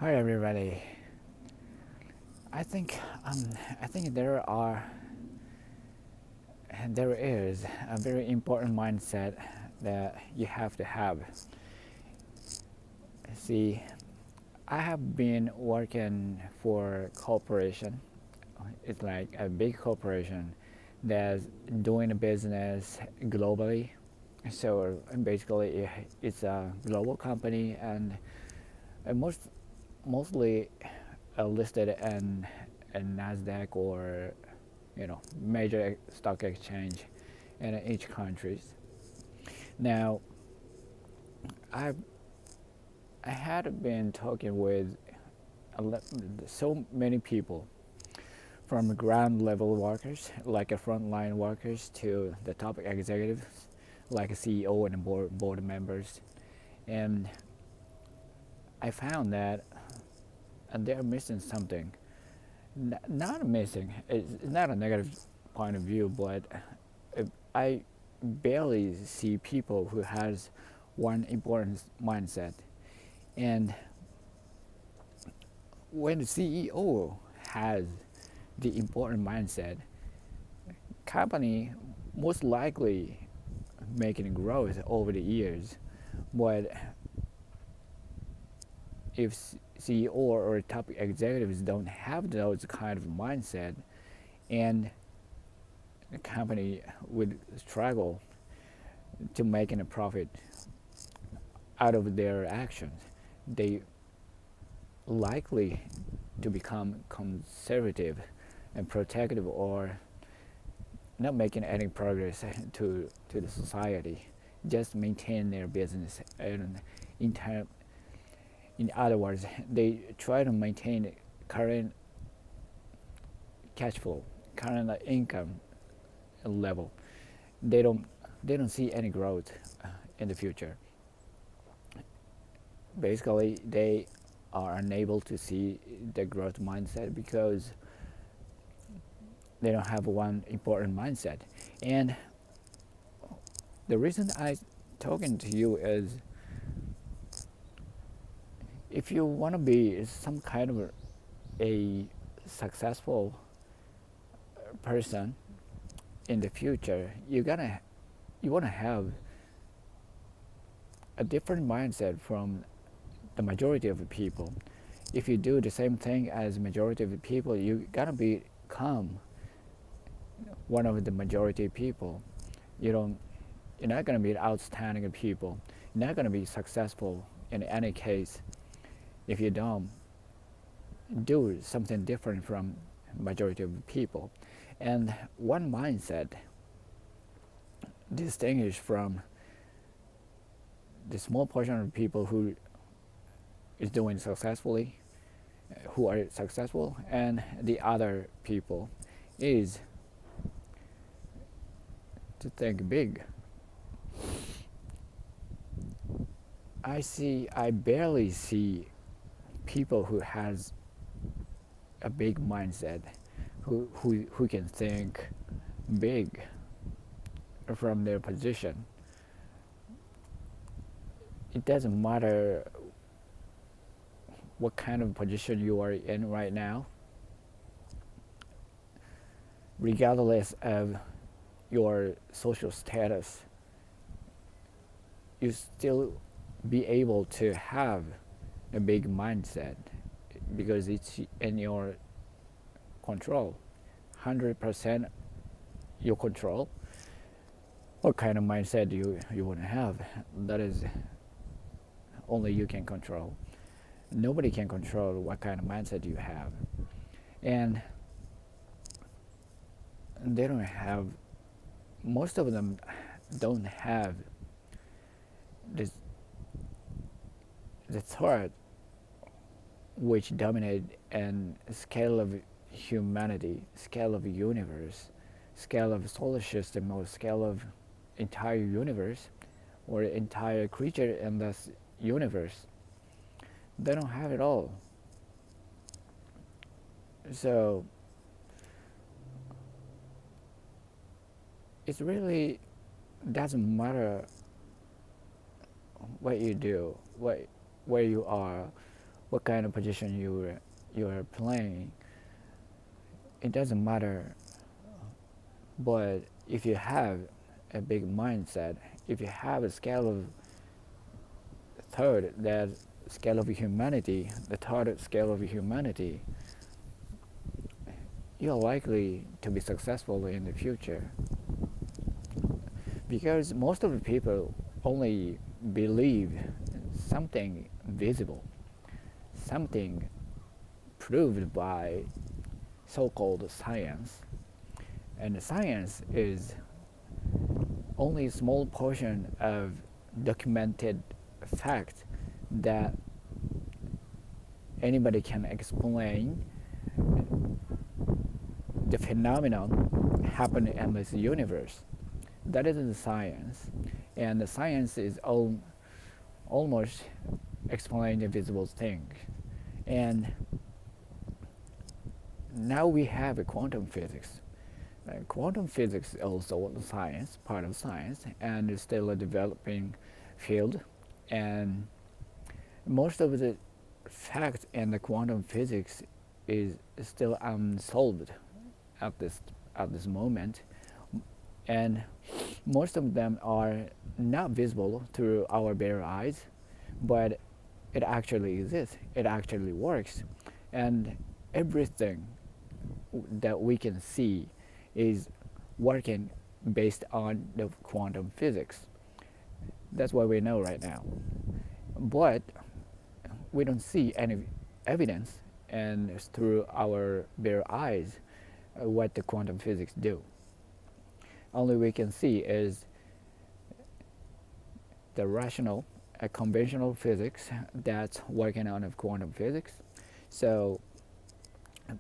Hi everybody. I think I think there is a very important mindset that you have to have. See, I have been working for corporation. It's like a big corporation that's doing a business globally. So basically, it's a global company and mostly listed in Nasdaq or major stock exchange in each countries. Now, I I had been talking with so many people from ground level workers like a frontline workers to the top executives like a CEO and board members, and I found that they're missing something. Not missing. It's not a negative point of view, but I barely see people who has one important mindset. And when the CEO has the important mindset, company most likely making growth over the years. But if CEO or top executives don't have those kind of mindset, and the company would struggle to making a profit out of their actions. They likely to become conservative and protective or not making any progress to the society, just maintain their business. And in other words, they try to maintain current cash flow, current income level. They don't they don't see any growth in the future. Basically, they are unable to see the growth mindset because they don't have one important mindset. And the reason I talking to you is if you want to be some kind of a successful person in the future, you want to have a different mindset from the majority of the people. If you do the same thing as majority of the people, you gotta become one of the majority people. You don't. You're not gonna be outstanding people. You're not gonna be successful in any case if you don't do something different from majority of the people. And one mindset distinguished from the small portion of people who is doing successfully, who are successful, and the other people is to think big. I barely see people who has a big mindset, who can think big from their position. It doesn't matter what kind of position you are in right now, regardless of your social status, you still be able to have a big mindset because it's in your control, 100% your control. What kind of mindset you want to have? That is only you can control. Nobody can control what kind of mindset you have, and they don't have. Most of them don't have this the thought which dominate and scale of humanity, scale of universe, scale of solar system, or scale of entire universe, or entire creature in this universe. They don't have it all. So it really doesn't matter what you do, where you are, what kind of position you're playing. It doesn't matter. But if you have a big mindset, if you have a scale of third, that scale of humanity, the third scale of humanity, you're likely to be successful in the future. Because most of the people only believe something visible, something proved by so-called science. And science is only a small portion of documented fact that anybody can explain the phenomenon happening in this universe. That is the science, and the science is almost explaining the visible thing. And now we have a quantum physics. Quantum physics is also a science, part of science, and is still a developing field. And most of the facts in the quantum physics is still unsolved at this moment, and most of them are not visible through our bare eyes, but it actually exists. It actually works, and everything that we can see is working based on the quantum physics. That's what we know right now. But we don't see any evidence, and through our bare eyes, what the quantum physics do. Only we can see is the rational, conventional physics that's working on of quantum physics. So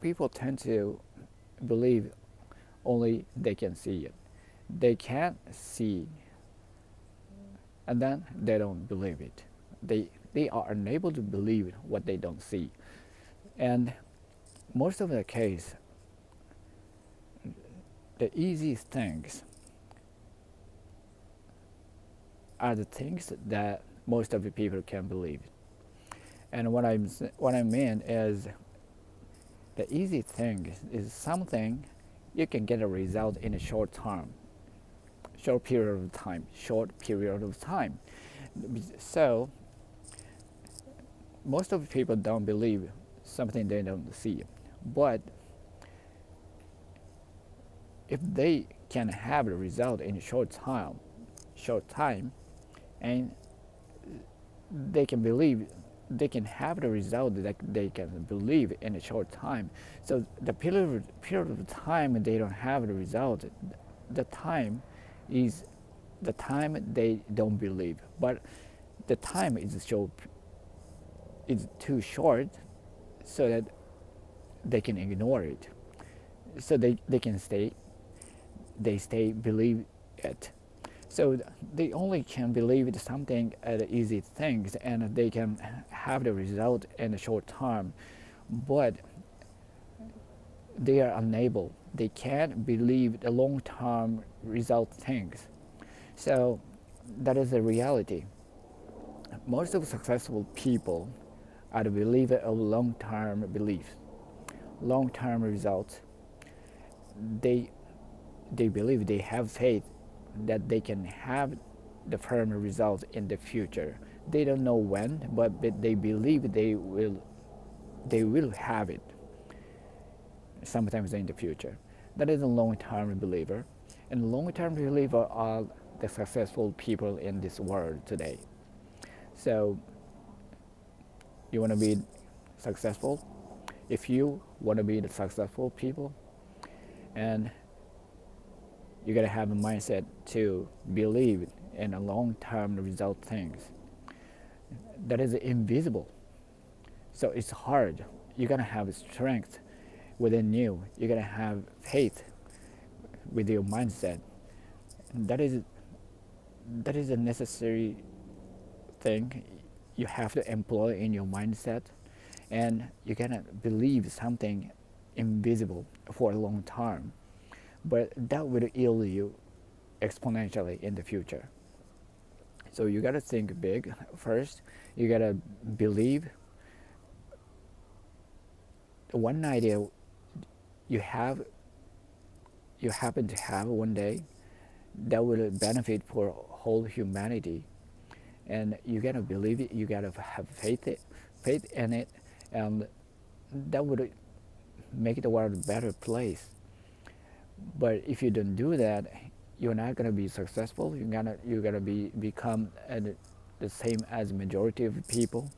people tend to believe only they can see it. They can't see, and then they don't believe it. They are unable to believe what they don't see. And most of the case, the easiest things are the things that most of the people can believe. And what I mean is the easy thing is something you can get a result in a short period of time. So most of the people don't believe something they don't see. But if they can have a result in a short time, and they can believe, they can have the result that they can believe in a short time. So the period of time they don't have the result, the time is the time they don't believe. But the time is too short, so that they can ignore it. So they stay believe it. So they only can believe something at easy things, and they can have the result in the short term, but they are unable. They can't believe the long term result things. So that is the reality. Most of successful people are the believer of long term beliefs, long term results. They they believe, they have faith that they can have the firm results in the future. They don't know when, but they believe they will have it sometimes in the future. That is a long-term believer, and long-term believer are the successful people in this world today. So you want to be successful? If you want to be the successful people, and you gotta have a mindset to believe in a long-term result things that is invisible. So it's hard. You're gonna have strength within you. You're gonna have faith with your mindset. That is a necessary thing you have to employ in your mindset, and you're gonna believe something invisible for a long time. But that will yield you exponentially in the future. So you gotta think big first. You gotta believe one idea you have you happen to have one day that will benefit for whole humanity, and you gotta believe it, you gotta have faith in it, and that would make the world a better place. But if you don't do that, you're not gonna be successful. You're gonna become the same as majority of people,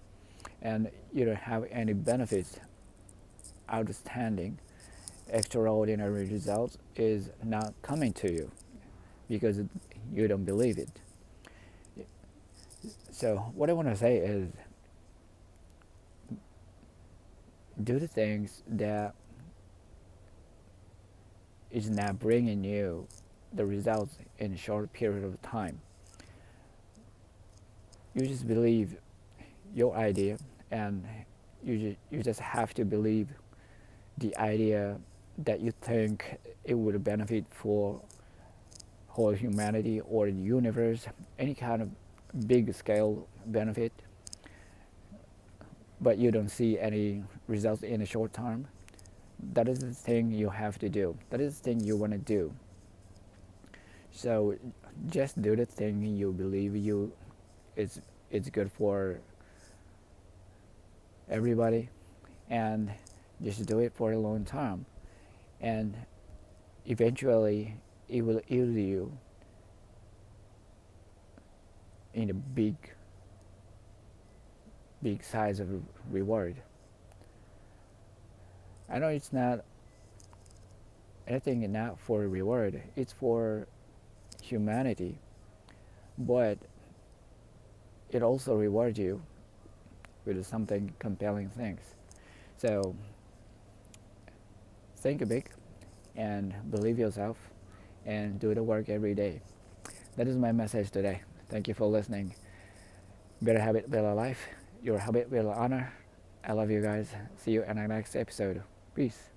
and you don't have any benefits. Outstanding, extraordinary results is not coming to you because you don't believe it. So what I want to say is, do the things that is not bringing you the results in a short period of time. You just believe your idea, and you just have to believe the idea that you think it would benefit for whole humanity or the universe, any kind of big scale benefit, but you don't see any results in a short term. That is the thing you have to do. That is the thing you want to do. So just do the thing you believe you it's good for everybody, and just do it for a long time, and eventually it will yield you in a big size of reward. I know it's not anything, not for reward, it's for humanity, but it also rewards you with something compelling things. So think big and believe yourself and do the work every day. That is my message today. Thank you for listening. Better habit, better life. Your habit will honor. I love you guys. See you in the next episode. Peace.